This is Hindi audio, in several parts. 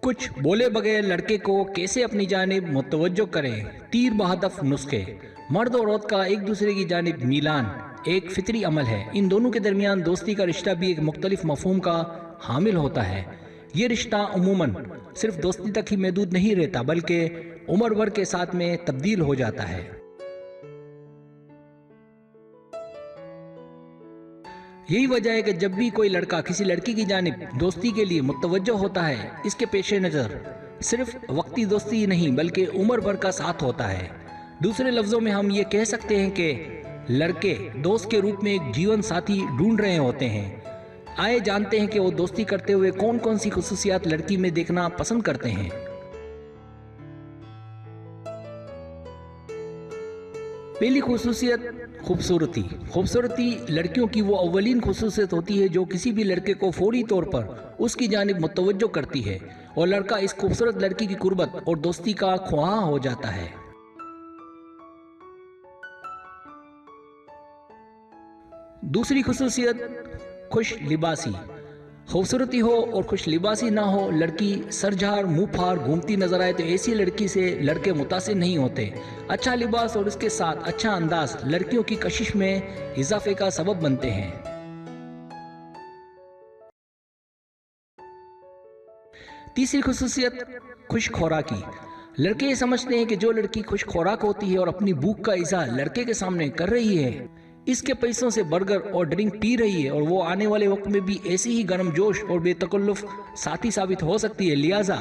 कुछ बोले बगैर लड़के को कैसे अपनी जानिब मुतवज्जो करें। तीर बहदफ नुस्खे। मर्द और औरत का एक दूसरे की जानिब मीलान एक फितरी अमल है। इन दोनों के दरमियान दोस्ती का रिश्ता भी एक मुख्तलिफ मफहूम का हामिल होता है। ये रिश्ता उमूमन सिर्फ दोस्ती तक ही महदूद नहीं रहता बल्कि उम्र भर के साथ में तब्दील हो जाता है। यही वजह है कि जब भी कोई लड़का किसी लड़की की जानिब दोस्ती के लिए मुतवज्जो होता है, इसके पेश नज़र सिर्फ वक्ती दोस्ती ही नहीं बल्कि उम्र भर का साथ होता है। दूसरे लफ्ज़ों में हम ये कह सकते हैं कि लड़के दोस्त के रूप में एक जीवन साथी ढूंढ रहे होते हैं। आए जानते हैं कि वो दोस्ती करते हुए कौन कौन सी खुसूसियात लड़की में देखना पसंद करते हैं। पहली खुसूसियत खूबसूरती। खूबसूरती लड़कियों की वो अव्वलीन खुसूसियत होती है जो किसी भी लड़के को फौरी तौर पर उसकी जानिब मुतवज्जो करती है और लड़का इस खूबसूरत लड़की की कुर्बत और दोस्ती का ख्वाह हो जाता है। दूसरी खुसूसियत खुश लिबासी। खूबसूरती हो और खुश लिबासी ना हो, लड़की सरझार मुंह फाड़ घूमती नजर आए तो ऐसी लड़की से लड़के मुतासिर नहीं होते। अच्छा लिबास और इसके साथ अच्छा अंदाज लड़कियों की कशिश में इजाफे का सबब बनते हैं। तीसरी खुसूसियत खुश खुराकी। लड़के ये समझते हैं कि जो लड़की खुश खुराक होती है और अपनी भूख का इज़हार लड़के के सामने कर रही है, इसके पैसों से बर्गर और ड्रिंक पी रही है और वो आने वाले वक्त में भी ऐसी ही गर्मजोश और बेतकल्लुफ साथी साबित हो सकती है। लिहाजा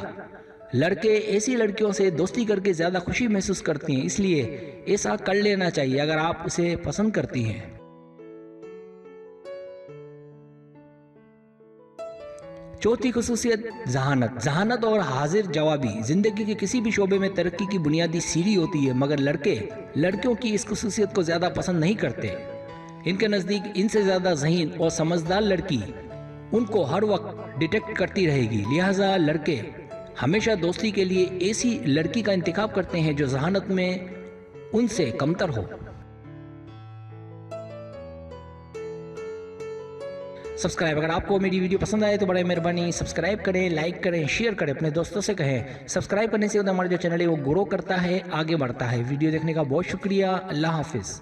लड़के ऐसी लड़कियों से दोस्ती करके ज़्यादा खुशी महसूस करते हैं, इसलिए ऐसा कर लेना चाहिए अगर आप उसे पसंद करती हैं। चौथी खुसूसियत जहानत। जहानत और हाजिर जवाबी जिंदगी के किसी भी शोबे में तरक्की की बुनियादी सीढ़ी होती है, मगर लड़के लड़कियों की इस खुसूसियत को ज़्यादा पसंद नहीं करते। इनके नज़दीक इनसे ज़्यादा ज़हीन और समझदार लड़की उनको हर वक्त डिटेक्ट करती रहेगी। लिहाजा लड़के हमेशा दोस्ती के लिए ऐसी लड़की का इंतखाब करते हैं जो जहानत में उनसे कमतर हो। सब्सक्राइब। अगर आपको मेरी वीडियो पसंद आए तो बड़े मेहरबानी सब्सक्राइब करें, लाइक करें, शेयर करें, अपने दोस्तों से कहें। सब्सक्राइब करने से हमारा जो चैनल है वो ग्रो करता है, आगे बढ़ता है। वीडियो देखने का बहुत शुक्रिया। अल्लाह हाफिज़।